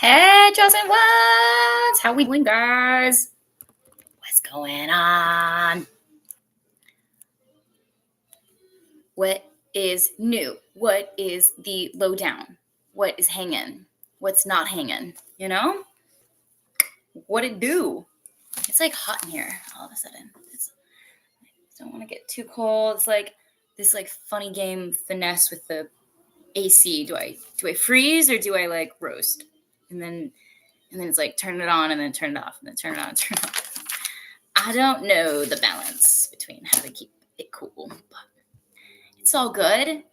Hey, chosen ones! How we doing, guys? What's going on? What is new? What is the lowdown? What is hanging? What's not hanging? What it do? It's like hot in here all of a sudden. Don't want to get too cold. It's like this funny game finesse with the AC. Do I freeze or do I like roast? And then it's like turn it on and then turn it off and then turn it on and turn it off. I don't know the balance between how to keep it cool, but it's all good,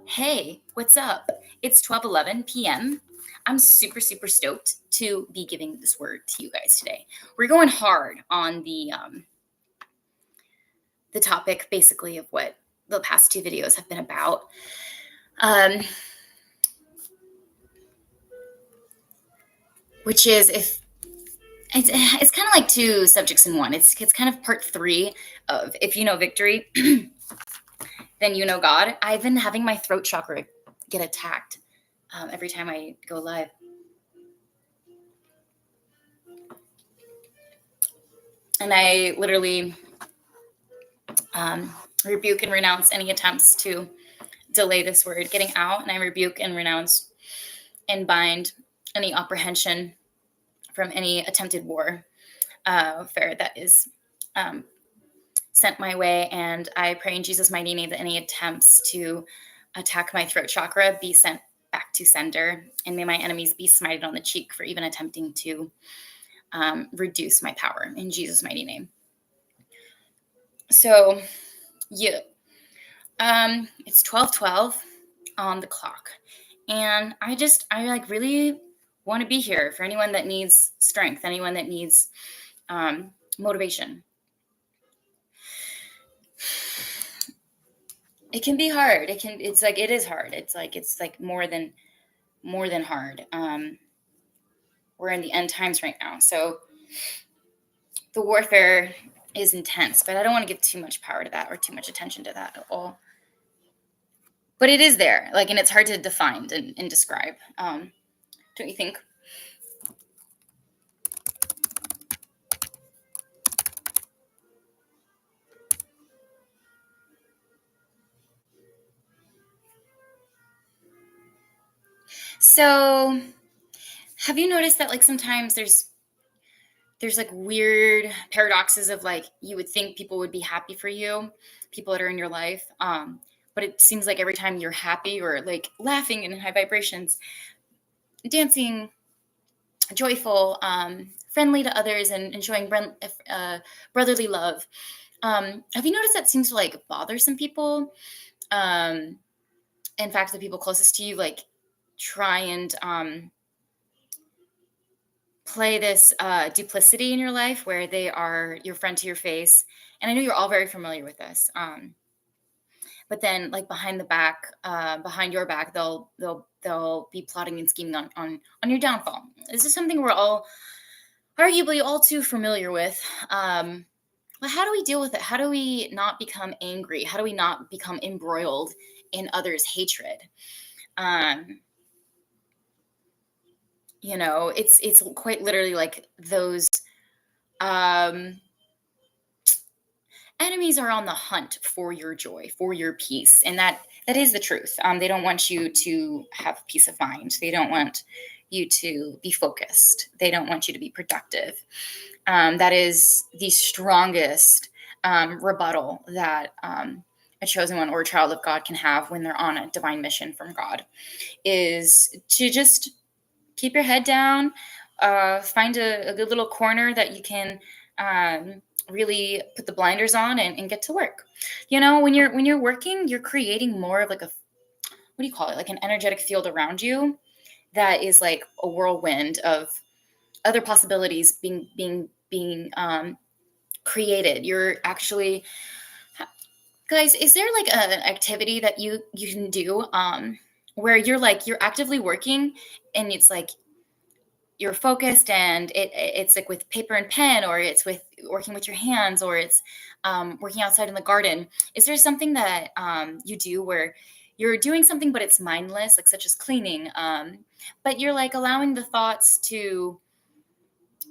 Hey, what's up? It's 12:11 p.m. I'm super, super stoked to be giving this word to you guys today. We're going hard on the topic, basically, of what the past two videos have been about. Which is if it's kind of like two subjects in one. It's kind of part three of if you know victory, then you know God. I've been having my throat chakra get attacked every time I go live. And I literally rebuke and renounce any attempts to delay this word getting out. And I rebuke and renounce and bind any apprehension from any attempted warfare that is sent my way. And I pray in Jesus' mighty name that any attempts to attack my throat chakra be sent back to sender. And may my enemies be smited on the cheek for even attempting to reduce my power in Jesus' mighty name. So, yeah. It's 12:12 on the clock. And I really want to be here for anyone that needs strength, anyone that needs motivation. It can be hard. It is hard. It's more than hard. We're in the end times right now. So the warfare is intense, but I don't want to give too much power to that or too much attention to that at all. But it is there, and it's hard to define and describe. Don't you think? So, have you noticed that sometimes there's weird paradoxes of you would think people would be happy for you, people that are in your life, but it seems like every time you're happy or laughing and in high vibrations, dancing, joyful, friendly to others, and enjoying brotherly love. Have you noticed that seems to bother some people? In fact, the people closest to you try and play this duplicity in your life where they are your friend to your face. And I know you're all very familiar with this. But then behind your back, they'll be plotting and scheming on your downfall. This is something we're all arguably all too familiar with. But how do we deal with it? How do we not become angry? How do we not become embroiled in others' hatred? It's quite literally those enemies are on the hunt for your joy, for your peace. And that is the truth. They don't want you to have peace of mind. They don't want you to be focused. They don't want you to be productive. That is the strongest rebuttal that a chosen one or a child of God can have when they're on a divine mission from God, is to just keep your head down, find a good little corner that you can really put the blinders on and get to work. When you're working, you're creating more of what do you call it? An energetic field around you that is like a whirlwind of other possibilities being created. You're actually, guys, is there an activity that you can do where you're actively working and it's you're focused and it's with paper and pen, or it's with working with your hands, or it's working outside in the garden? Is there something that you do where you're doing something but it's mindless, like such as cleaning, but you're like allowing the thoughts to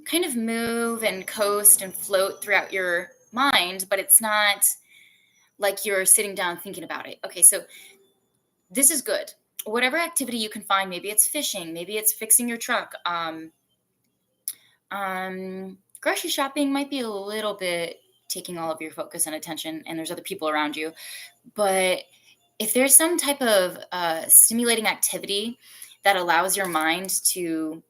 kind of move and coast and float throughout your mind, but it's not like you're sitting down thinking about it. Okay, so this is good. Whatever activity you can find, maybe it's fishing, maybe it's fixing your truck. Grocery shopping might be a little bit taking all of your focus and attention, and there's other people around you. But if there's some type of stimulating activity that allows your mind to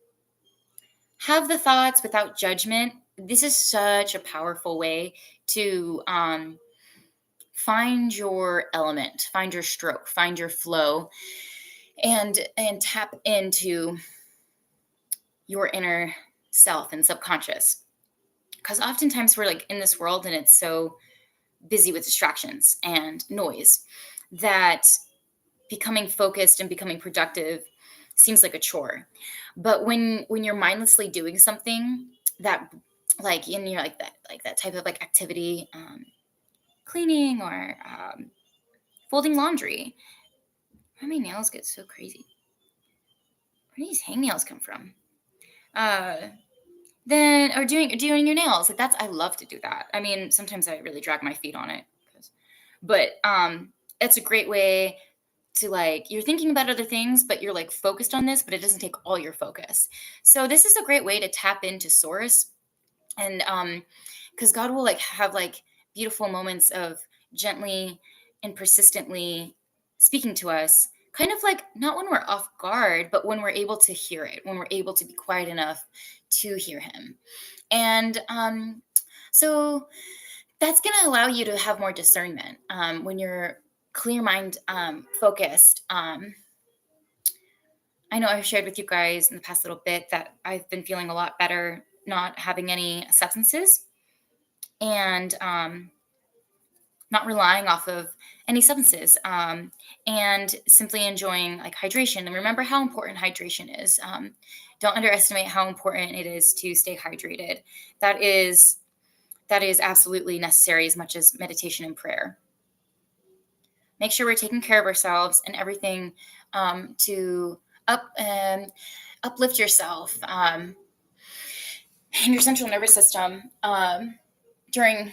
have the thoughts without judgment, this is such a powerful way to find your element, find your stroke, find your flow, and tap into your inner self and subconscious. Because oftentimes we're like in this world and it's so busy with distractions and noise that becoming focused and becoming productive seems like a chore. But when you're mindlessly doing something that, like, in your like that type of like activity, cleaning or folding laundry. Why do my nails get so crazy? Where do these hangnails come from? Uh, then or doing your nails, like that's, I love to do that. I mean, sometimes I really drag my feet on it, but it's a great way to, like, you're thinking about other things, but you're like focused on this, but it doesn't take all your focus. So this is a great way to tap into source, and because God will like have like beautiful moments of gently and persistently speaking to us, kind of like not when we're off guard, but when we're able to hear it, when we're able to be quiet enough to hear him. And so that's going to allow you to have more discernment when you're clear mind focused. I know I've shared with you guys in the past little bit that I've been feeling a lot better not having any substances, and not relying off of any substances, and simply enjoying like hydration. And remember how important hydration is. Don't underestimate how important it is to stay hydrated. That is absolutely necessary as much as meditation and prayer. Make sure we're taking care of ourselves and everything, to uplift yourself, and your central nervous system, during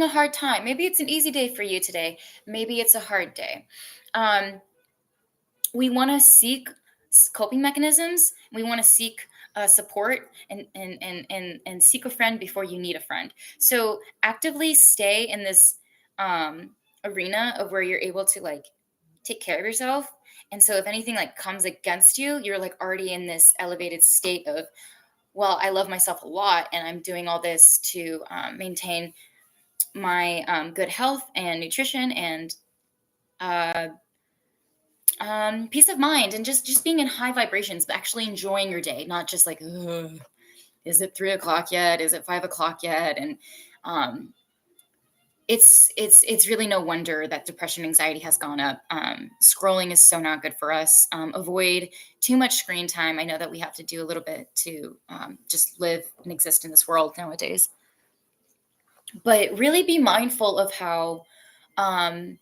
a hard time. Maybe it's an easy day for you today. Maybe it's a hard day. Um, we want to seek coping mechanisms. We want to seek support, and seek a friend before you need a friend. So actively stay in this arena of where you're able to like take care of yourself. And so if anything like comes against you, you're like already in this elevated state of, well, I love myself a lot, and I'm doing all this to maintain my good health and nutrition and uh, peace of mind, and just being in high vibrations, but actually enjoying your day, not just like, "Ugh, is it 3 o'clock yet? Is it 5 o'clock yet?" And um, it's really no wonder that depression, anxiety has gone up. Scrolling is so not good for us. Avoid too much screen time. I know that we have to do a little bit to just live and exist in this world nowadays, but really be mindful of um,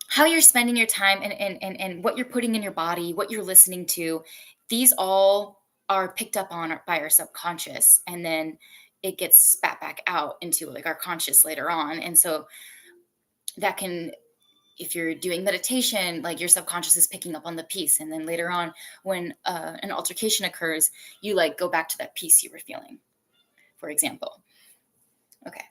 how you're spending your time, and what you're putting in your body, what you're listening to. These all are picked up on by our subconscious, and then it gets spat back out into like our conscious later on. And so that can, if you're doing meditation, like your subconscious is picking up on the peace, and then later on when an altercation occurs, you like go back to that peace you were feeling, for example. Okay.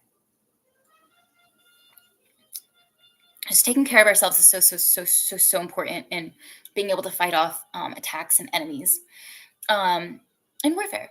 Just taking care of ourselves is so important in being able to fight off attacks and enemies, in warfare.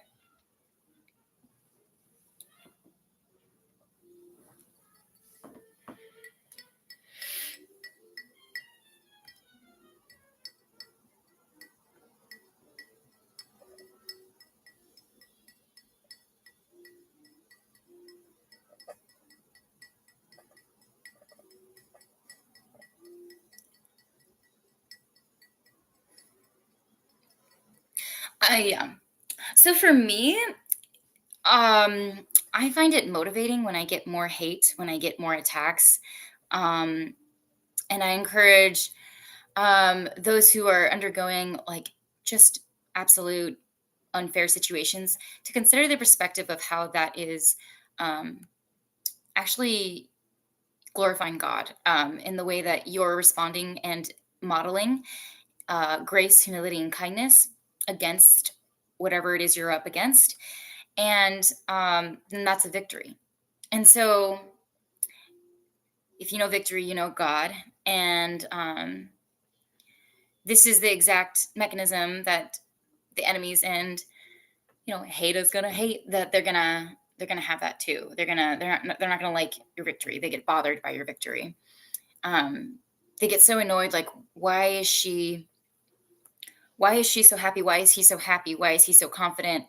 I So for me, I find it motivating when I get more hate, when I get more attacks. Um, and I encourage those who are undergoing like just absolute unfair situations to consider the perspective of how that is um, actually glorifying God in the way that you're responding and modeling grace, humility, and kindness against whatever it is you're up against. And then that's a victory. And so, if you know victory, you know God. And this is the exact mechanism that the enemies and hate is gonna hate that they're gonna have that too. They're not gonna like your victory. They get bothered by your victory. Um, they get so annoyed, like, why is she so happy? Why is he so happy? Why is he so confident?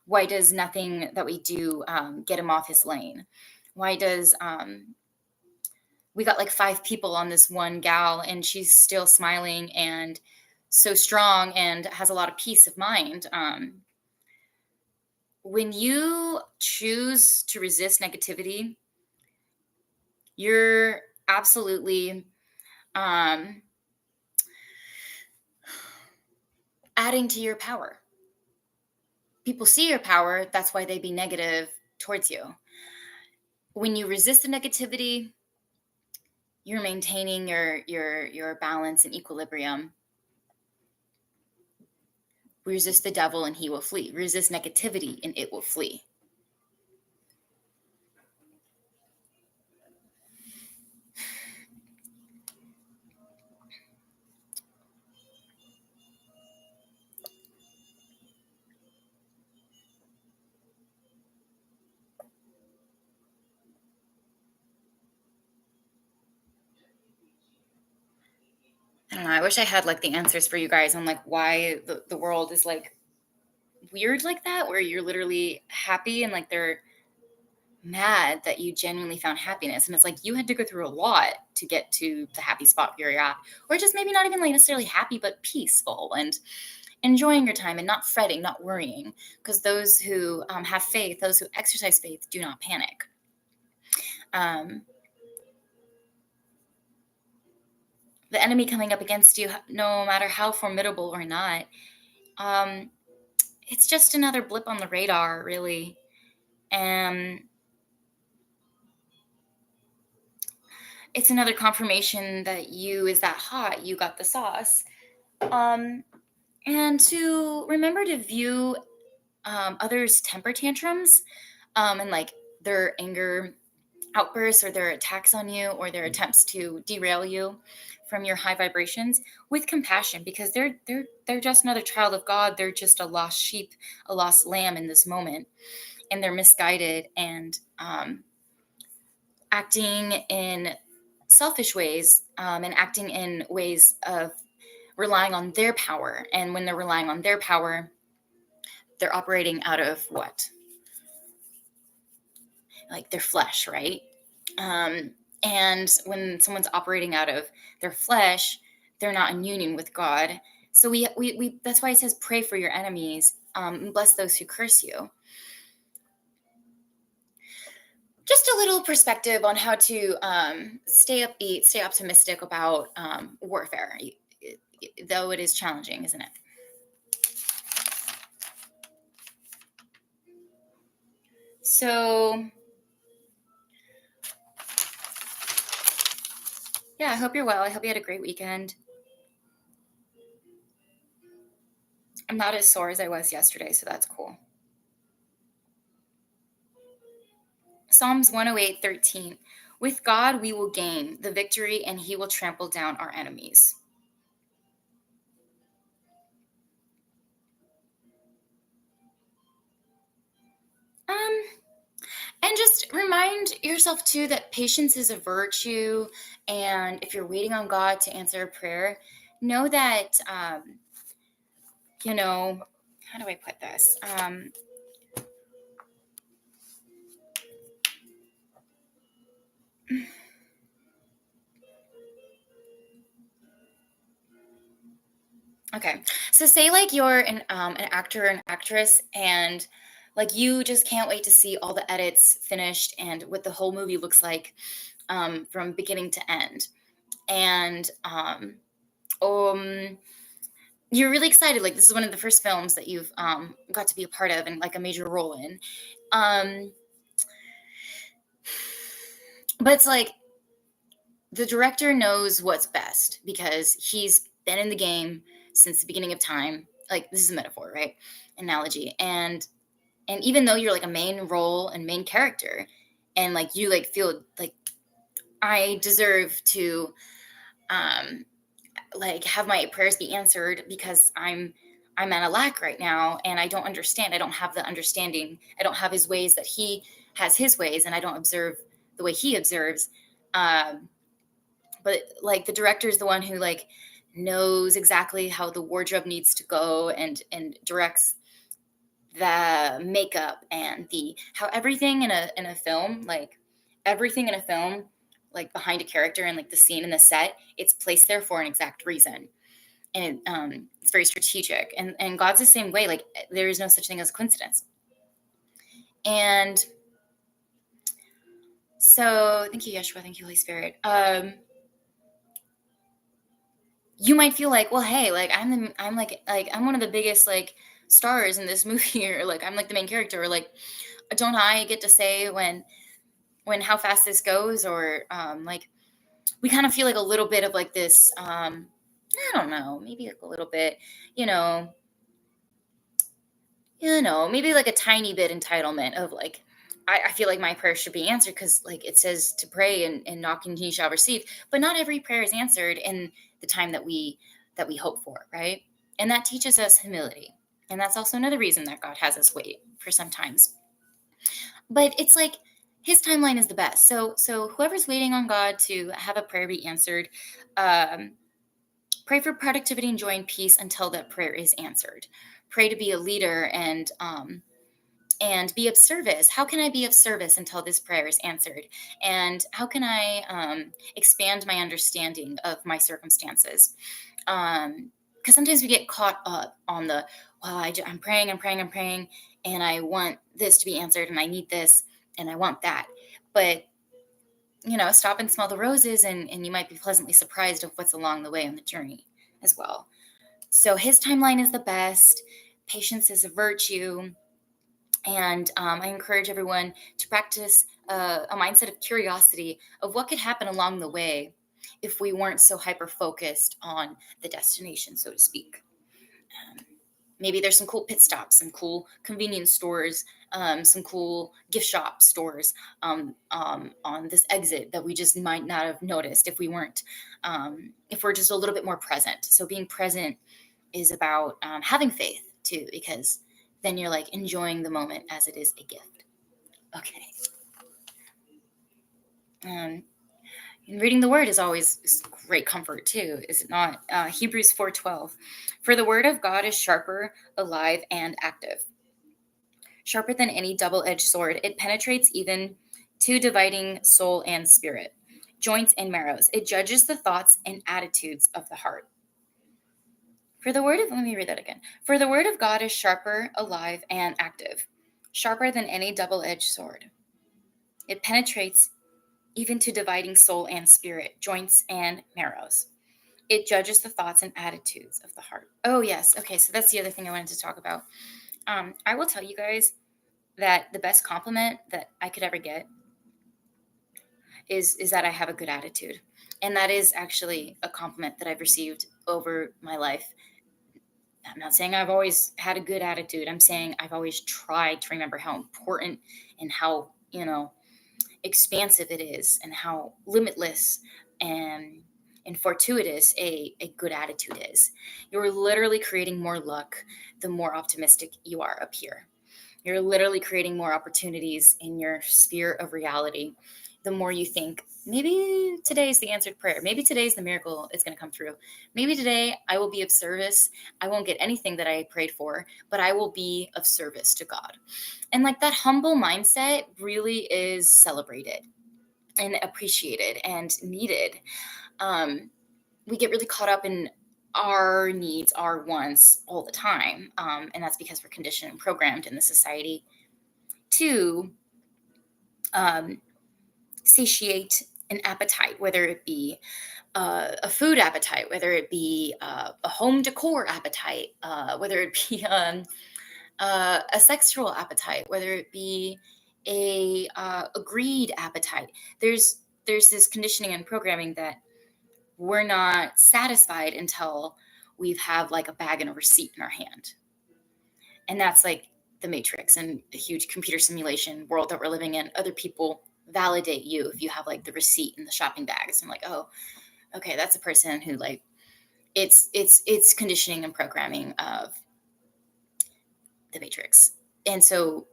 Why does nothing that we do get him off his lane? Why does we got like five people on this one gal and she's still smiling and so strong and has a lot of peace of mind? When you choose to resist negativity, you're absolutely um, adding to your power. People see your power, that's why they be negative towards you. When you resist the negativity, you're maintaining your balance and equilibrium. Resist the devil and he will flee. Resist negativity and it will flee. I don't know. I wish I had like the answers for you guys on like why the world is like weird like that, where you're literally happy and like they're mad that you genuinely found happiness. And it's like you had to go through a lot to get to the happy spot where you're at. Or just maybe not even like necessarily happy, but peaceful and enjoying your time and not fretting, not worrying. Because those who have faith, those who exercise faith, do not panic. Um, the enemy coming up against you, no matter how formidable or not, um, it's just another blip on the radar, really. And it's another confirmation that you is that hot, you got the sauce. Um, and to remember to view others' temper tantrums and like their anger outbursts or their attacks on you or their attempts to derail you from your high vibrations with compassion, because they're just another child of God. They're just a lost sheep, a lost lamb in this moment, and they're misguided and acting in selfish ways and acting in ways of relying on their power. And when they're relying on their power, they're operating out of what? Like their flesh, right? And when someone's operating out of their flesh, they're not in union with God. So we that's why it says pray for your enemies, and bless those who curse you. Just a little perspective on how to stay upbeat, stay optimistic about warfare, though it is challenging, isn't it? So, yeah, I hope you're well. I hope you had a great weekend. I'm not as sore as I was yesterday, so that's cool. Psalms 108:13. With God we will gain the victory and he will trample down our enemies. Um, and just remind yourself too that patience is a virtue. And if you're waiting on God to answer a prayer, know that, how do I put this? Okay, so say like you're an actor or an actress, and Like you just can't wait to see all the edits finished and what the whole movie looks like, from beginning to end. And um, you're really excited. Like this is one of the first films that you've got to be a part of and like a major role in. Um, but it's like the director knows what's best because he's been in the game since the beginning of time. Like this is a metaphor, right? Analogy. And even though you're like a main role and main character, and like you like feel like I deserve to um like have my prayers be answered because I'm at a lack right now and I don't understand. I don't have the understanding. I don't have his ways that he has his ways, and I don't observe the way he observes. Um, but like the director is the one who like knows exactly how the wardrobe needs to go and directs the makeup and the how everything in a film, like everything in a film, like behind a character and like the scene and the set, it's placed there for an exact reason. And it's very strategic, and God's the same way. Like there is no such thing as coincidence. And so thank you, Yeshua. Thank you, Holy Spirit. You might feel like, well, hey, like I'm like I'm one of the biggest like stars in this movie, or like I'm like the main character, or like don't I get to say when how fast this goes, or like we kind of feel like a little bit of like this I don't know, maybe like a little bit, you know, maybe like a tiny bit entitlement of like, I feel like my prayer should be answered because like it says to pray and knock and he shall receive. But not every prayer is answered in the time that we hope for, right? And that teaches us humility. And that's also another reason that God has us wait for sometimes. But it's like his timeline is the best. So whoever's waiting on God to have a prayer be answered, um, pray for productivity and joy and peace until that prayer is answered. Pray to be a leader and be of service. How can I be of service until this prayer is answered? And how can I expand my understanding of my circumstances? Because sometimes we get caught up on the, well, I'm praying, I'm praying, and I want this to be answered, and I need this, and I want that. But stop and smell the roses, and you might be pleasantly surprised of what's along the way on the journey as well. So his timeline is the best. Patience is a virtue. And I encourage everyone to practice a mindset of curiosity of what could happen along the way if we weren't so hyper focused on the destination, so to speak. Maybe there's some cool pit stops, some cool convenience stores, some cool gift shop stores on this exit that we just might not have noticed if we weren't, if we're just a little bit more present. So being present is about having faith too, because then you're like enjoying the moment as it is a gift. Okay. And reading the word is always great comfort too, is it not? Hebrews 4:12. For the word of God is sharper, alive, and active. Sharper than any double-edged sword. It penetrates even to dividing soul and spirit, joints and marrows. It judges the thoughts and attitudes of the heart. Let me read that again. For the word of God is sharper, alive, and active, sharper than any double-edged sword. It penetrates even to dividing soul and spirit, joints and marrows. It judges the thoughts and attitudes of the heart. Oh, yes. Okay, so that's the other thing I wanted to talk about. I will tell you guys that the best compliment that I could ever get is that I have a good attitude. And that is actually a compliment that I've received over my life. I'm not saying I've always had a good attitude. I'm saying I've always tried to remember how important and how, expansive it is, and how limitless and fortuitous a good attitude is. You're literally creating more luck the more optimistic you are up here. You're literally creating more opportunities in your sphere of reality the more you think, maybe today's the answered prayer. Maybe today's the miracle is going to come through. Maybe today I will be of service. I won't get anything that I prayed for, but I will be of service to God. And like that humble mindset really is celebrated and appreciated and needed. We get really caught up in our needs, our wants all the time. And that's because we're conditioned and programmed in the society to um, satiate an appetite, whether it be a food appetite, whether it be a home decor appetite, whether it be a sexual appetite, whether it be a greed appetite. There's this conditioning and programming that we're not satisfied until we've have like a bag and a receipt in our hand, and that's like the matrix and a huge computer simulation world that we're living in. Other people validate you if you have like the receipt and the shopping bags, and like, oh, okay, that's a person who like it's conditioning and programming of the matrix. And so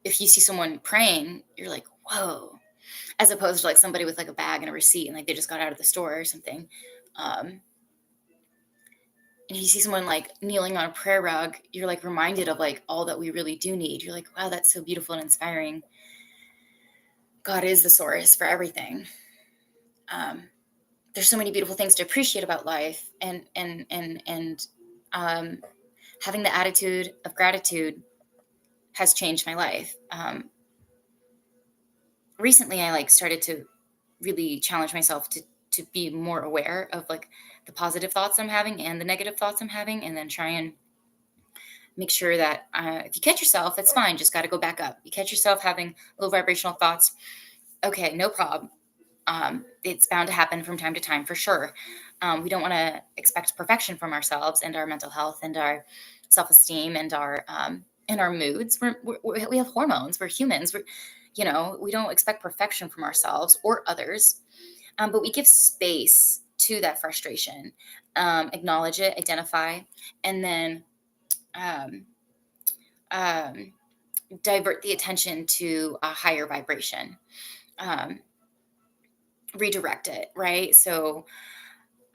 if you see someone praying, you're like, whoa, as opposed to like somebody with like a bag and a receipt and like they just got out of the store or something. um and you see someone like kneeling on a prayer rug, you're like reminded of like all that we really do need. You're like, wow, that's so beautiful and inspiring. God is the source for everything. There's so many beautiful things to appreciate about life, and um, having the attitude of gratitude has changed my life. Recently, I like started to really challenge myself to be more aware of like the positive thoughts I'm having and the negative thoughts I'm having, and then try and make sure that if you catch yourself, it's fine. Just got to go back up. You catch yourself having low vibrational thoughts. Okay, no problem. It's bound to happen from time to time for sure. We don't want to expect perfection from ourselves and our mental health and our self-esteem and our moods. We have hormones. We're humans. We don't expect perfection from ourselves or others, but we give space to that frustration, acknowledge it, identify, and then um, um, divert the attention to a higher vibration. Um, Redirect it, right? So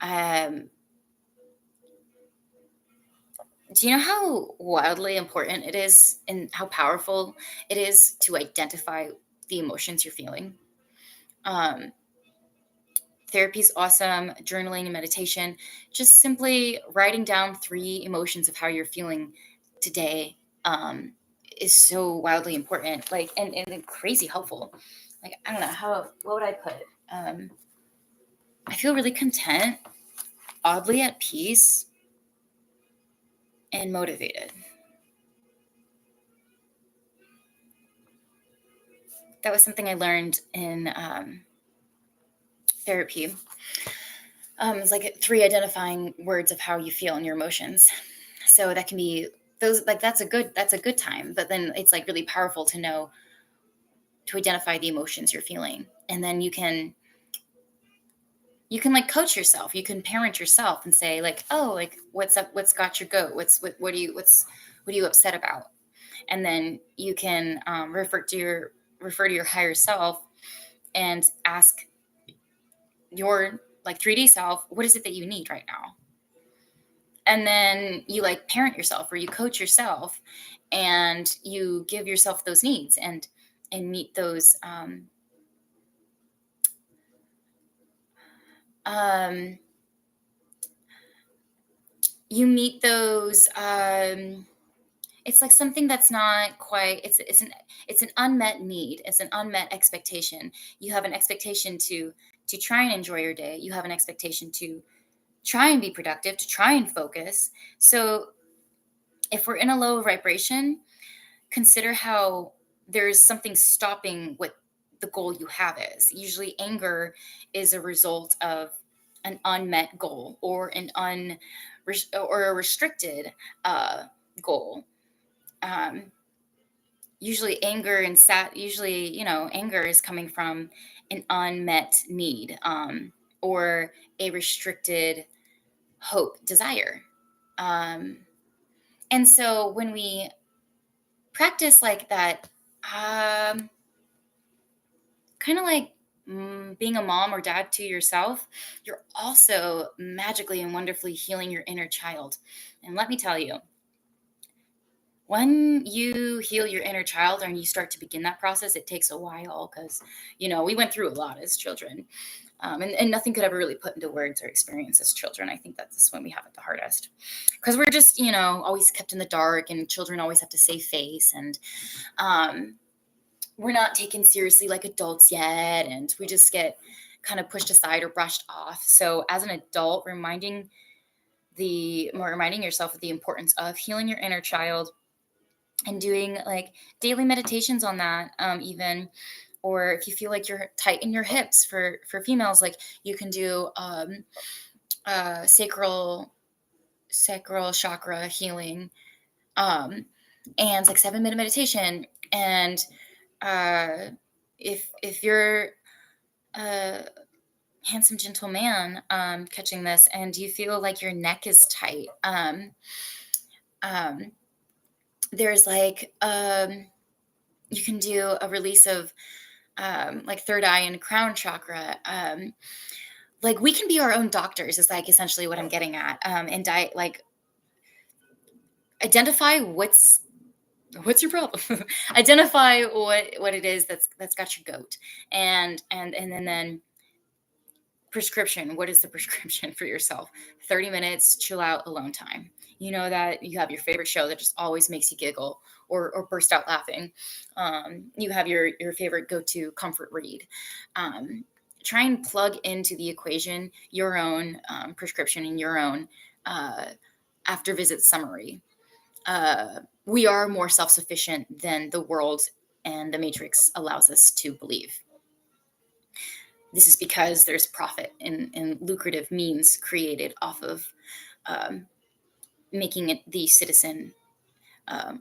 um do you know how wildly important it is and how powerful it is to identify the emotions you're feeling? um Therapy is awesome, journaling and meditation, just simply writing down three emotions of how you're feeling today, um is so wildly important, like, and crazy helpful. Like, I don't know, what would I put? um I feel really content, oddly at peace, and motivated. That was something I learned in therapy. It's like three identifying words of how you feel and your emotions. So that can be those, like, that's a good time. But then it's like really powerful to know to identify the emotions you're feeling, and then you can like coach yourself. You can parent yourself and say like, oh, like, what's up? What's got your goat? What are you upset about? And then you can refer to your higher self and ask your like 3D self, what is it that you need right now? And then you like parent yourself or you coach yourself, and you give yourself those needs and meet those um you meet those it's like something that's not quite, it's an unmet need, it's an unmet expectation. You have an expectation to try and enjoy your day. You have an expectation to try and be productive, to try and focus. So if we're in a low vibration, consider how there's something stopping what the goal you have is. Usually, anger is a result of an unmet goal or or a restricted goal. Um, Usually, anger is coming from an unmet need, or a restricted hope, desire. Um, and so when we practice like that, um, kind of like being a mom or dad to yourself, you're also magically and wonderfully healing your inner child. And let me tell you, when you heal your inner child and you start to begin that process, it takes a while because, we went through a lot as children. And nothing could ever really put into words or experience as children. I think that's when we have it the hardest, because we're just, always kept in the dark, and children always have to save face, and um, we're not taken seriously like adults yet, and we just get kind of pushed aside or brushed off. So as an adult, reminding yourself of the importance of healing your inner child, and doing like daily meditations on that, even, or if you feel like you're tight in your hips, for females, like you can do sacral chakra healing, um and like 7-minute meditation. And uh if you're a handsome gentle man catching this, and you feel like your neck is tight, um there's like you can do a release of like third eye and crown chakra. Like we can be our own doctors is like essentially what I'm getting at. And like identify what's your problem. Identify what it is that's got your goat, and then prescription. What is the prescription for yourself? 30 minutes chill out alone time. You know that you have your favorite show that just always makes you giggle or burst out laughing. You have your favorite go-to comfort read. Try and plug into the equation your own prescription and your own uh, after visit summary. We are more self-sufficient than the world and the matrix allows us to believe. This is because there's profit and lucrative means created off of um, making it the citizen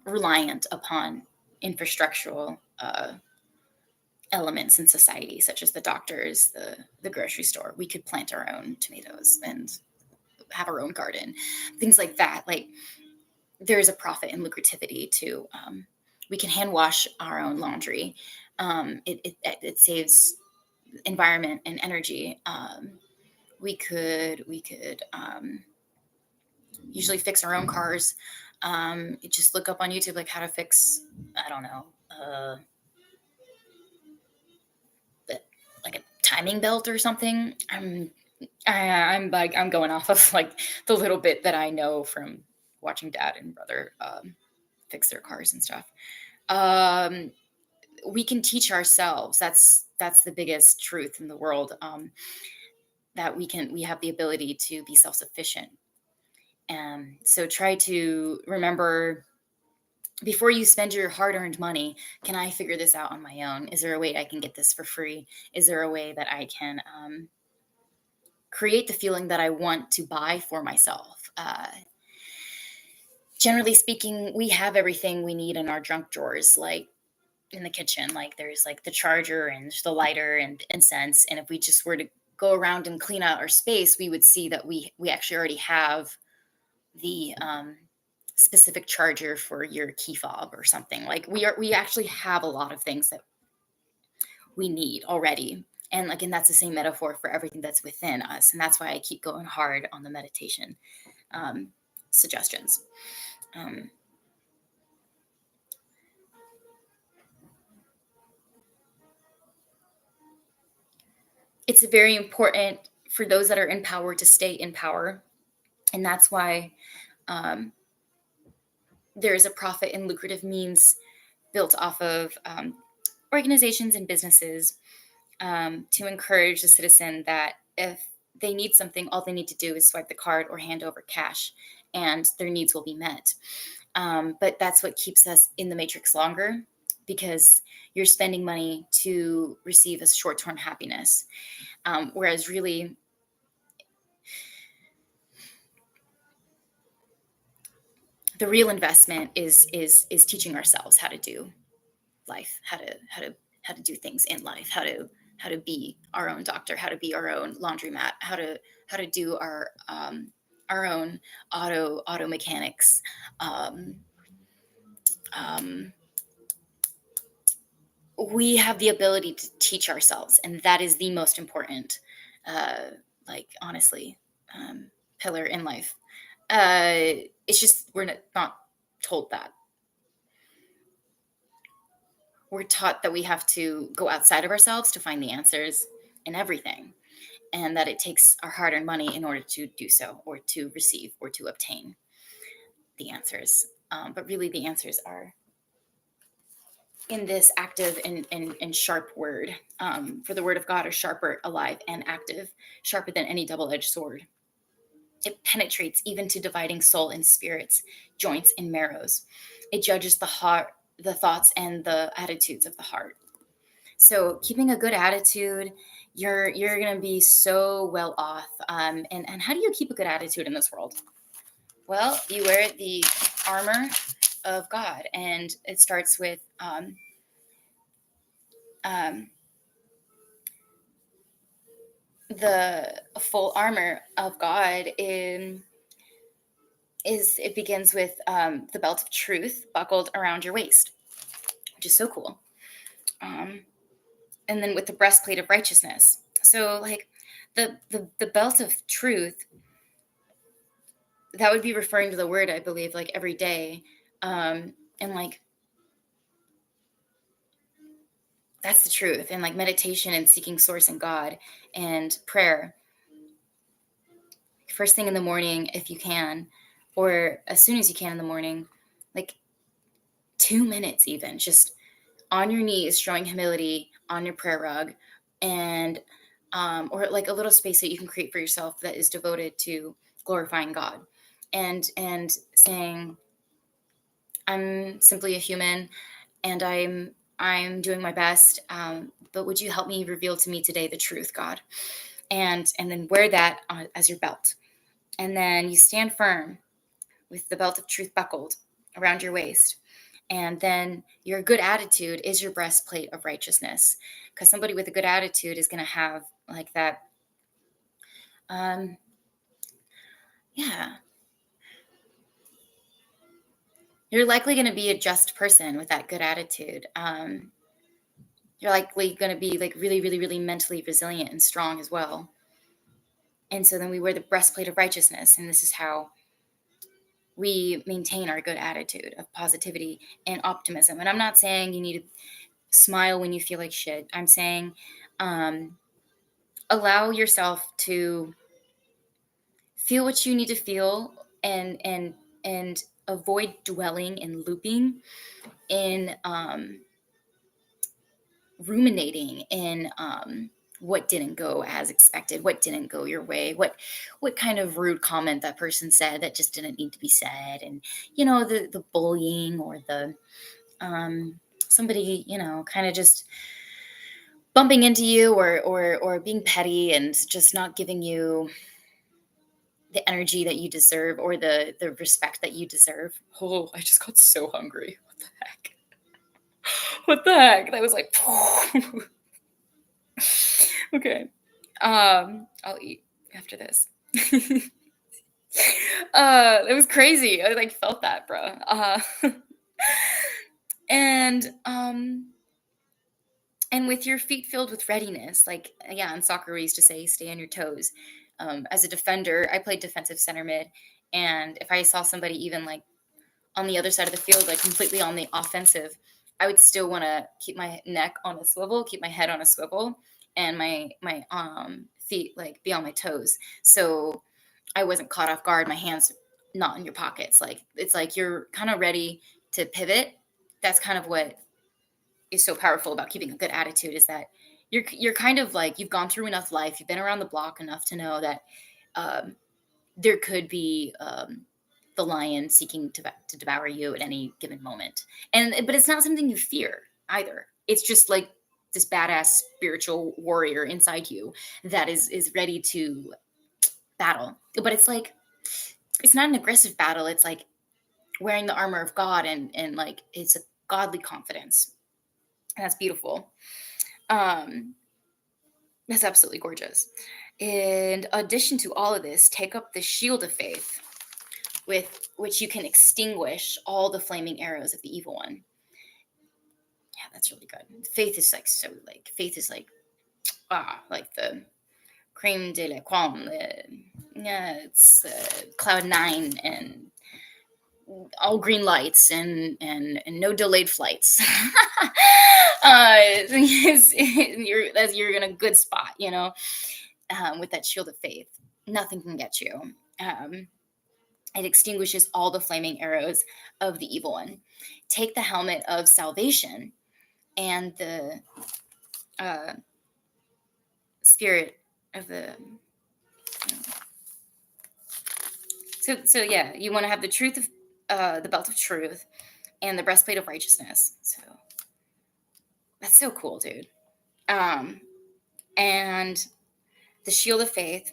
reliant upon infrastructural elements in society, such as the doctors, the grocery store. We could plant our own tomatoes and have our own garden, things like that. Like there's a profit and lucrativity to. We can hand wash our own laundry. It saves environment and energy. We could usually fix our own cars. You just look up on YouTube like how to fix, I don't know, like a timing belt or something. I'm going off of like the little bit that I know from watching dad and brother fix their cars and stuff. Um, we can teach ourselves. That's the biggest truth in the world. That we have the ability to be self-sufficient. So try to remember, before you spend your hard-earned money, can I figure this out on my own? Is there a way I can get this for free? Is there a way that I can create the feeling that I want to buy for myself? Generally speaking, we have everything we need in our junk drawers, like in the kitchen. Like there's like the charger and the lighter and incense. And if we just were to go around and clean out our space, we would see that we actually already have the specific charger for your key fob or something. Like we actually have a lot of things that we need already. And again, that's the same metaphor for everything that's within us. And that's why I keep going hard on the meditation um, suggestions. Um, it's very important for those that are in power to stay in power. And that's why um, there is a profit and lucrative means built off of organizations and businesses to encourage the citizen that if they need something, all they need to do is swipe the card or hand over cash, and their needs will be met. But that's what keeps us in the matrix longer, because you're spending money to receive a short-term happiness, whereas really the real investment is teaching ourselves how to do life, how to do things in life, how to be our own doctor, how to be our own laundromat, how to do our own auto mechanics. Um, um, we have the ability to teach ourselves, and that is the most important, uh, like honestly, pillar in life. It's just we're not told that. We're taught that we have to go outside of ourselves to find the answers in everything. and that it takes our hard-earned money in order to do so, or to receive, or to obtain the answers. But really, the answers are in this active and sharp word. For the word of God is sharper, alive, and active, sharper than any double-edged sword. It penetrates even to dividing soul and spirits, joints and marrows. It judges the heart, the thoughts, and the attitudes of the heart. So keeping a good attitude, you're gonna be so well off. And how do you keep a good attitude in this world? Well, you wear the armor of God, and it starts with um, the full armor of God. It begins with the belt of truth buckled around your waist, which is so cool. Um, and then with the breastplate of righteousness. So like the belt of truth, that would be referring to the word, I believe, like every day. And like that's the truth. And like meditation and seeking source in God and prayer. First thing in the morning, if you can, or as soon as you can in the morning, like 2 minutes even, just on your knees, showing humility on your prayer rug, and or like a little space that you can create for yourself that is devoted to glorifying God, and saying, I'm simply a human, and I'm doing my best, but would you help me reveal to me today the truth, God? And then wear that as your belt, and then you stand firm with the belt of truth buckled around your waist. And then your good attitude is your breastplate of righteousness. Because somebody with a good attitude is going to have like that. Yeah. You're likely going to be a just person with that good attitude. You're likely going to be like really, really, really mentally resilient and strong as well. And so then we wear the breastplate of righteousness. And this is how we maintain our good attitude of positivity and optimism. And I'm not saying you need to smile when you feel like shit. I'm saying allow yourself to feel what you need to feel, and avoid dwelling and looping in ruminating in what didn't go as expected, what didn't go your way, what kind of rude comment that person said that just didn't need to be said, and the bullying, or the somebody kind of just bumping into you, or being petty and just not giving you the energy that you deserve, or the respect that you deserve. Oh, I just got so hungry. What the heck? What the heck? That was like okay. I'll eat after this. It was crazy. I like felt that, bro. And and with your feet filled with readiness, like, yeah, in soccer we used to say stay on your toes. As a defender, I played defensive center mid, and if I saw somebody even like on the other side of the field, like completely on the offensive, I would still want to keep my neck on a swivel, keep my head on a swivel, and my feet like be on my toes, so I wasn't caught off guard. My hands not in your pockets. Like it's like you're kind of ready to pivot. That's kind of what is so powerful about keeping a good attitude, is that you're kind of like, you've gone through enough life, you've been around the block enough to know that um, there could be the lion seeking to devour you at any given moment, but it's not something you fear either. It's just like this badass spiritual warrior inside you that is ready to battle. But it's like, it's not an aggressive battle. It's like wearing the armor of God, and like it's a godly confidence. And that's beautiful. Um, that's absolutely gorgeous. In addition to all of this, take up the shield of faith, with which you can extinguish all the flaming arrows of the evil one. Yeah, that's really good. Faith is like so like faith is like the creme de la creme. Yeah, it's cloud nine and all green lights and no delayed flights. You're in a good spot, with that shield of faith. Nothing can get you. Um, it extinguishes all the flaming arrows of the evil one. Take the helmet of salvation and the uh, spirit of the. So yeah, you want to have the truth of the belt of truth and the breastplate of righteousness. So that's so cool, dude. Um, and the shield of faith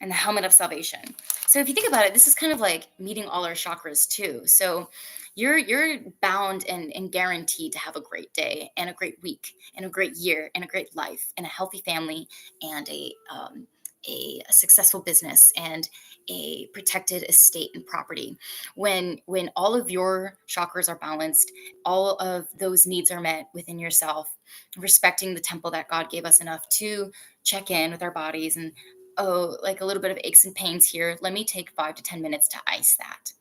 and the helmet of salvation. So if you think about it, this is kind of like meeting all our chakras too. So you're bound and guaranteed to have a great day and a great week and a great year and a great life and a healthy family and a successful business and a protected estate and property. When all of your chakras are balanced, all of those needs are met within yourself, respecting the temple that God gave us enough to check in with our bodies and, oh, like a little bit of aches and pains here. Let me take 5 to 10 minutes to ice that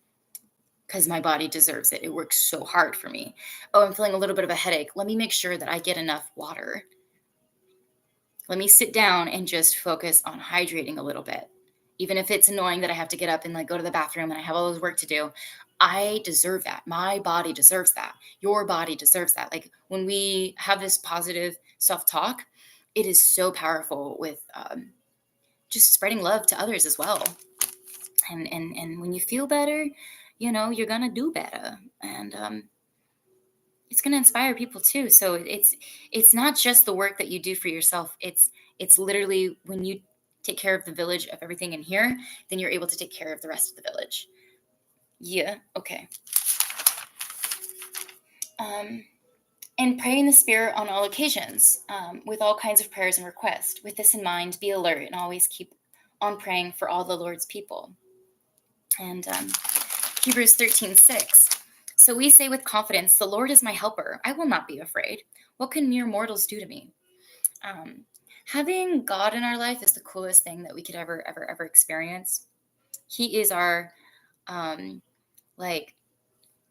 because my body deserves it. It works so hard for me. Oh, I'm feeling a little bit of a headache. Let me make sure that I get enough water. Let me sit down and just focus on hydrating a little bit. Even if it's annoying that I have to get up and like go to the bathroom and I have all this work to do, I deserve that. My body deserves that. Your body deserves that. Like when we have this positive self-talk, it is so powerful with just spreading love to others as well. And when you feel better, you're gonna do better, and it's gonna inspire people too. So it's not just the work that you do for yourself. It's literally when you take care of the village of everything in here, then you're able to take care of the rest of the village. Yeah. Okay. And pray in the Spirit on all occasions, with all kinds of prayers and requests. With this in mind, be alert and always keep on praying for all the Lord's people. And Hebrews 13:6. So we say with confidence, the Lord is my helper. I will not be afraid. What can mere mortals do to me? Having God in our life is the coolest thing that we could ever experience. He is our like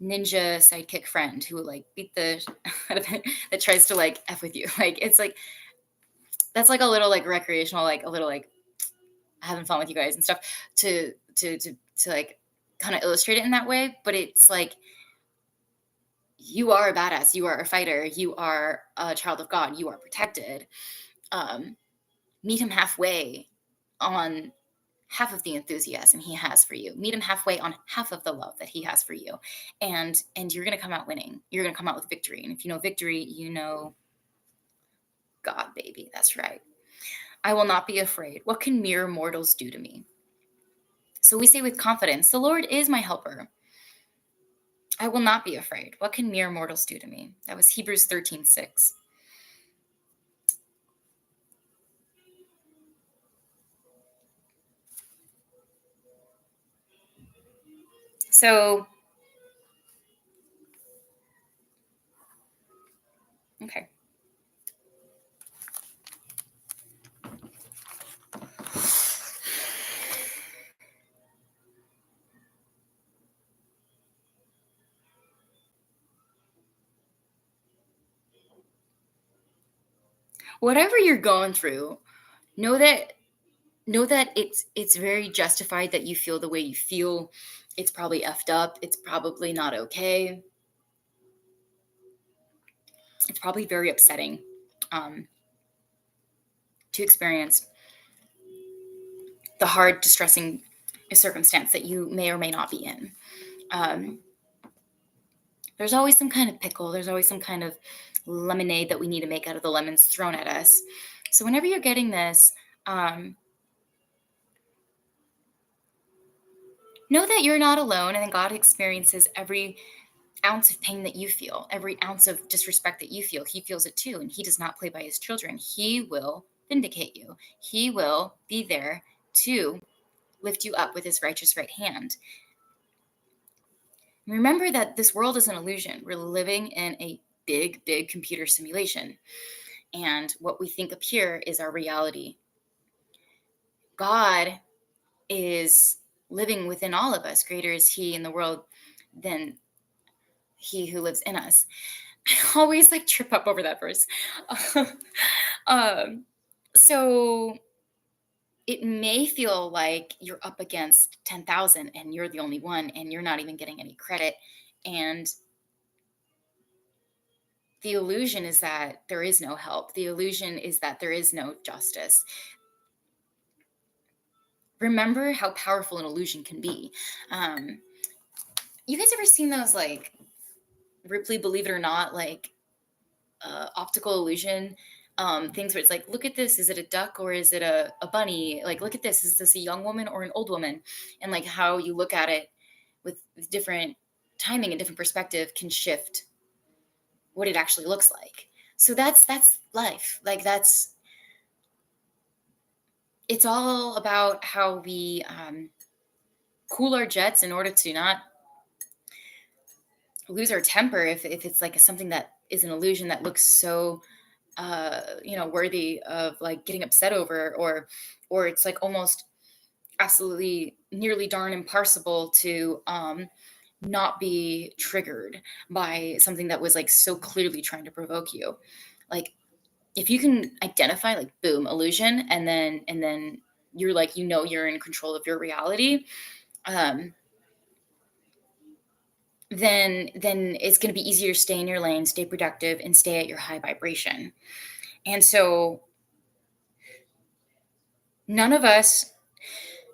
ninja sidekick friend who will like beat the that tries to like F with you. Like it's like that's like a little like recreational, like a little like having fun with you guys and stuff to like kind of illustrate it in that way. But it's like you are a badass, you are a fighter, you are a child of God, you are protected. Meet him halfway on half of the enthusiasm he has for you. Meet him halfway on half of the love that he has for you. And you're going to come out winning. You're going to come out with victory. And if you know victory, you know God, baby. That's right. I will not be afraid. What can mere mortals do to me? So we say with confidence, the Lord is my helper. I will not be afraid. What can mere mortals do to me? That was Hebrews 13:6. So, okay. Whatever you're going through, know that it's very justified that you feel the way you feel. It's probably effed up. It's probably not okay. It's probably very upsetting to experience the hard, distressing circumstance that you may or may not be in. There's always some kind of pickle. There's always some kind of lemonade that we need to make out of the lemons thrown at us. So whenever you're getting this, know that you're not alone, and that God experiences every ounce of pain that you feel, every ounce of disrespect that you feel. He feels it too, and he does not play by his children. He will vindicate you. He will be there to lift you up with his righteous right hand. Remember that this world is an illusion. We're living in a big, big computer simulation, and what we think up here is our reality. God is living within all of us. Greater is he in the world than he who lives in us. I always like trip up over that verse. So it may feel like you're up against 10,000 and you're the only one and you're not even getting any credit. And the illusion is that there is no help. The illusion is that there is no justice. Remember how powerful an illusion can be. Um, you guys ever seen those like Ripley, Believe It or Not, like optical illusion things where it's like, look at this, is it a duck or is it a bunny? Like, look at this, is this a young woman or an old woman? And like how you look at it with different timing and different perspective can shift what it actually looks like. So that's life. Like that's it's all about how we cool our jets in order to not lose our temper if it's like something that is an illusion that looks so worthy of like getting upset over, or it's like almost absolutely nearly darn impossible to not be triggered by something that was like so clearly trying to provoke you. Like if you can identify like boom illusion, and then you're like, you're in control of your reality, um then it's going to be easier to stay in your lane, stay productive, and stay at your high vibration. And so none of us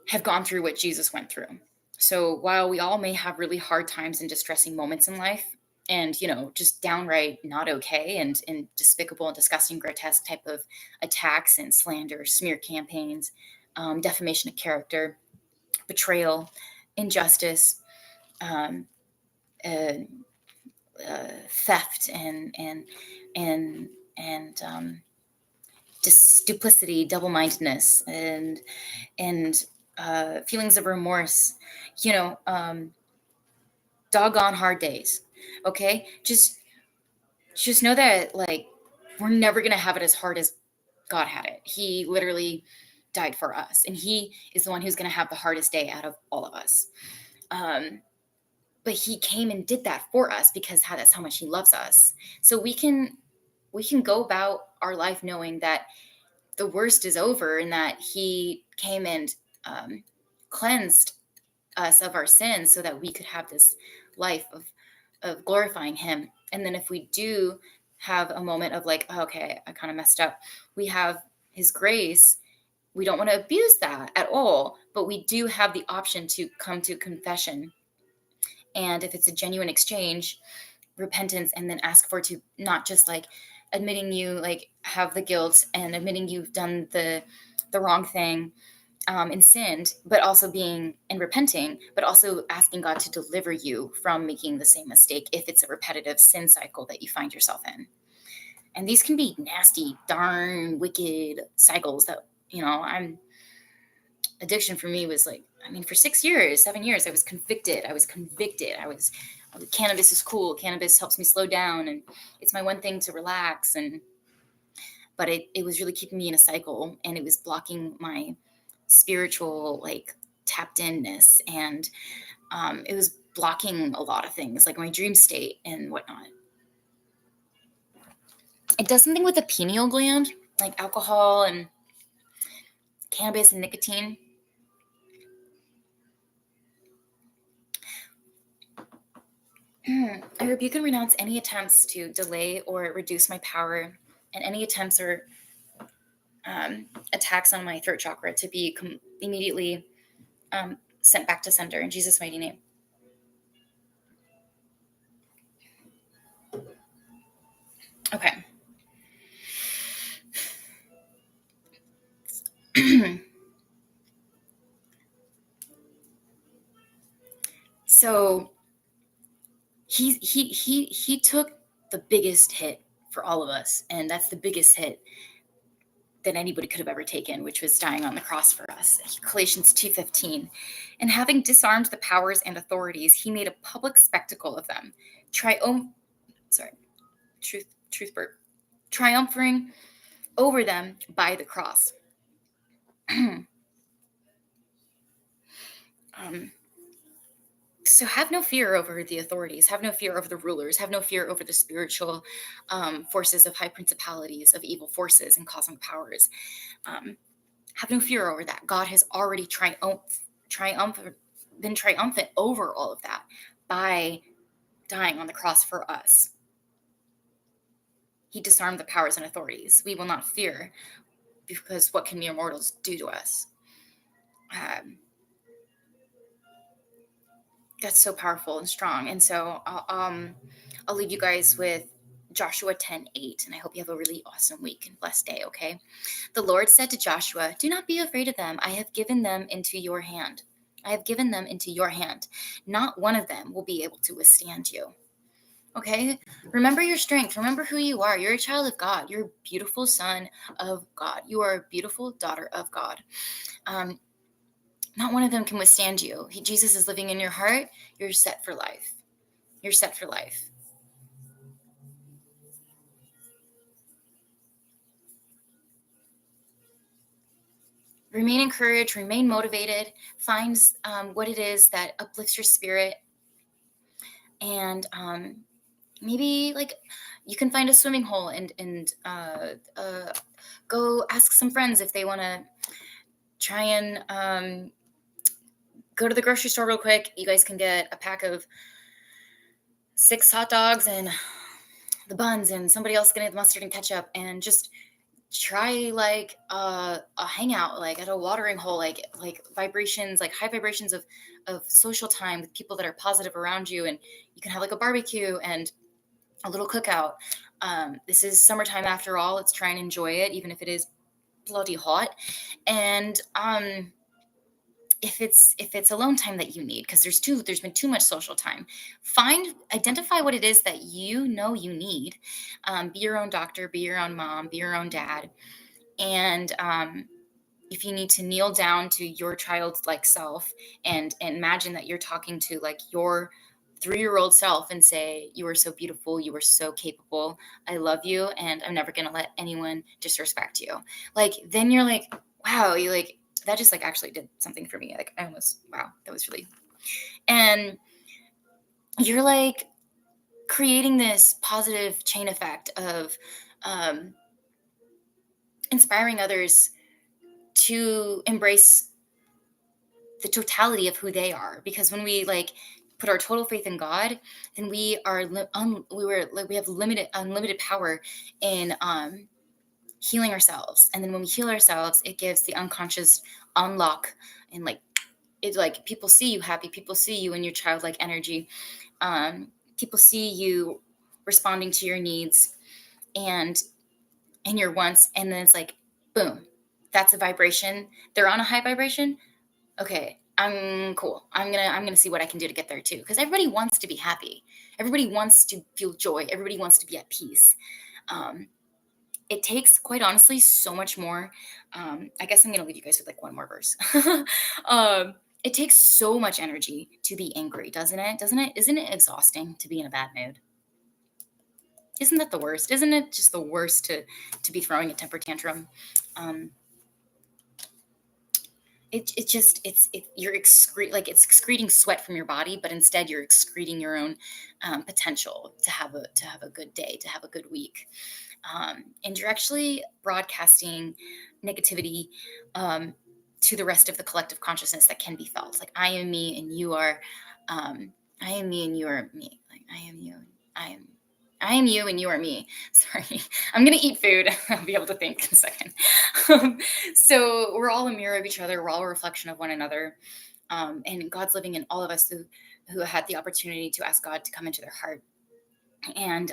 have gone through what Jesus went through. So while we all may have really hard times and distressing moments in life, and just downright not okay and despicable and disgusting, grotesque type of attacks and slander, smear campaigns, defamation of character, betrayal, injustice, um, uh, theft, and duplicity, double-mindedness, and feelings of remorse, you know, um, doggone hard days. Okay, just know that like we're never gonna have it as hard as God had it. He literally died for us, and He is the one who's gonna have the hardest day out of all of us. Um, but He came and did that for us because that's how much He loves us. So we can go about our life knowing that the worst is over and that He came and um, cleansed us of our sins so that we could have this life of glorifying Him. And then if we do have a moment of like, oh, okay, I kind of messed up, we have His grace. We don't want to abuse that at all, but we do have the option to come to confession. And if it's a genuine exchange, repentance, and then ask for to not just like admitting you like have the guilt and admitting you've done the wrong thing and sinned, but also being and repenting, but also asking God to deliver you from making the same mistake if it's a repetitive sin cycle that you find yourself in. And these can be nasty, darn wicked cycles that, addiction for me was like, I mean, for 6 years, 7 years, I was convicted. Cannabis is cool. Cannabis helps me slow down and it's my one thing to relax. But it was really keeping me in a cycle, and it was blocking my spiritual like tapped inness, and it was blocking a lot of things like my dream state and whatnot. It does something with the pineal gland, like alcohol and cannabis and nicotine. I rebuke and renounce any attempts to delay or reduce my power, and any attempts or attacks on my throat chakra to be immediately sent back to sender in Jesus' mighty name. Okay. So he took the biggest hit for all of us, and that's the biggest hit that anybody could have ever taken, which was dying on the cross for us. Galatians 2:15. And having disarmed the powers and authorities, he made a public spectacle of them, triumphing over them by the cross. So have no fear over the authorities, have no fear over the rulers, have no fear over the spiritual forces of high principalities, of evil forces and cosmic powers. Um, have no fear over that. God has already triumph, been triumphant over all of that by dying on the cross for us. He disarmed the powers and authorities. We will not fear, because what can mere mortals do to us? Um, that's so powerful and strong. And so I'll leave you guys with Joshua 10:8, and I hope you have a really awesome week and blessed day, okay? The Lord said to Joshua, "Do not be afraid of them. I have given them into your hand. I have given them into your hand. Not one of them will be able to withstand you." Okay? Remember your strength. Remember who you are. You're a child of God. You're a beautiful son of God. You are a beautiful daughter of God. Um, Not one of them can withstand you. Jesus is living in your heart. You're set for life. You're set for life. Remain encouraged, remain motivated, find what it is that uplifts your spirit. And maybe like you can find a swimming hole and go ask some friends if they want to try and go to the grocery store real quick. You guys can get a pack of 6 hot dogs and the buns, and somebody else can get the mustard and ketchup, and just try like a hangout like at a watering hole, like vibrations, like high vibrations of social time with people that are positive around you, and you can have like a barbecue and a little cookout. This is summertime after all. Let's try and enjoy it, even if it is bloody hot. And if it's alone time that you need, because there's been too much social time, identify what it is that you know you need. Be your own doctor, be your own mom, be your own dad. And if you need to kneel down to your child's like self and imagine that you're talking to like your 3-year-old self and say, "You are so beautiful, you are so capable, I love you, and I'm never going to let anyone disrespect you." Like, then you're like, wow, you like, that just like actually did something for me. Like, I almost, wow, that was really, and you're like creating this positive chain effect of um, inspiring others to embrace the totality of who they are. Because when we like put our total faith in God, then we are we have unlimited power in healing ourselves. And then when we heal ourselves, it gives the unconscious unlock, and like it's like people see you happy, people see you in your childlike energy, people see you responding to your needs and your wants, and then it's like boom, that's a vibration. They're on a high vibration. Okay, I'm cool. I'm gonna see what I can do to get there too. Because everybody wants to be happy. Everybody wants to feel joy. Everybody wants to be at peace. Um, it takes, quite honestly, so much more. I guess I'm gonna leave you guys with like one more verse. It takes so much energy to be angry, doesn't it? Doesn't it? Isn't it exhausting to be in a bad mood? Isn't that the worst? Isn't it just the worst to be throwing a temper tantrum? Um, it just you're like it's excreting sweat from your body, but instead you're excreting your own potential to have a good day, to have a good week, and you're actually broadcasting negativity to the rest of the collective consciousness that can be felt. Like, I am me and you are, I am me and you are me. Like, I am you, I am you and you are me. Sorry, I'm gonna eat food. I'll be able to think in a second. So we're all a mirror of each other. We're all a reflection of one another. And God's living in all of us who had the opportunity to ask God to come into their heart. And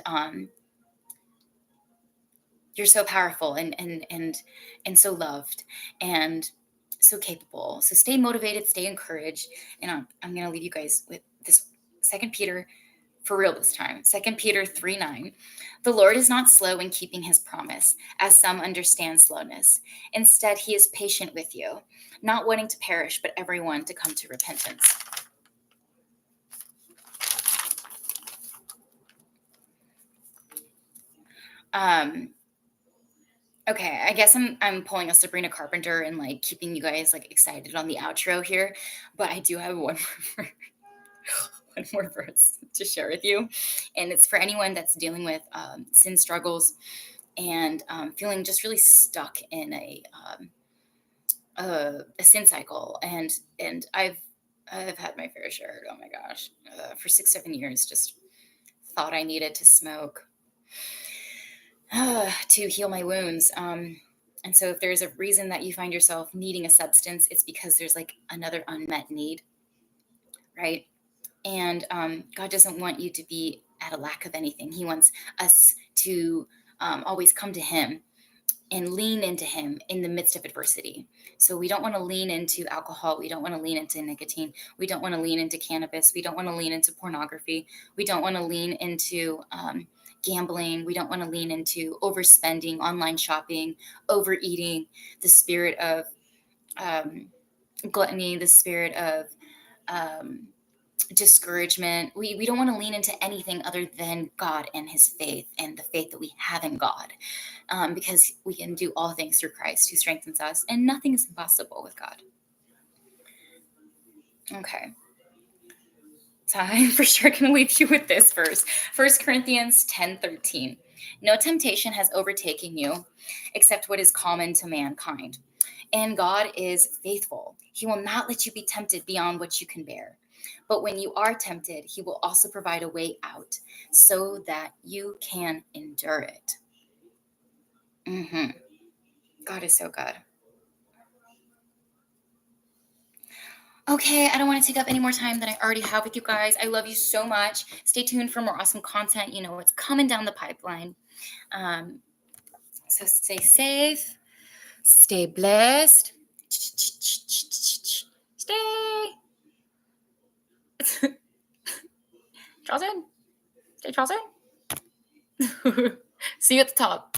you're so powerful and so loved and so capable. So stay motivated, stay encouraged. And I'm gonna leave you guys with this Second Peter, for real this time. 2 Peter 3:9. The Lord is not slow in keeping his promise, as some understand slowness. Instead, he is patient with you, not wanting to perish, but everyone to come to repentance. Okay, I guess I'm pulling a Sabrina Carpenter and like keeping you guys like excited on the outro here, but I do have one more. one more verse to share with you. And it's for anyone that's dealing with sin struggles and feeling just really stuck in a sin cycle. And I've had my fair share. Oh my gosh, for 6 7 years, just thought I needed to smoke to heal my wounds. And so, if there's a reason that you find yourself needing a substance, it's because there's like another unmet need, right? And God doesn't want you to be at a lack of anything. He wants us to always come to Him and lean into Him in the midst of adversity. So we don't want to lean into alcohol. We don't want to lean into nicotine. We don't want to lean into cannabis. We don't want to lean into pornography. We don't want to lean into gambling. We don't want to lean into overspending, online shopping, overeating, the spirit of gluttony, the spirit of discouragement. We don't want to lean into anything other than God and His faith and the faith that we have in God, because we can do all things through Christ who strengthens us, and nothing is impossible with God. Okay. So I'm for sure going to leave you with this verse. 1 Corinthians 10:13. No temptation has overtaken you except what is common to mankind. And God is faithful. He will not let you be tempted beyond what you can bear. But when you are tempted, He will also provide a way out so that you can endure it. God is so good. Okay, I don't want to take up any more time than I already have with you guys. I love you so much. Stay tuned for more awesome content. You know what's coming down the pipeline. So stay safe, stay blessed, stay Charleston. Stay Charleston. See you at the top.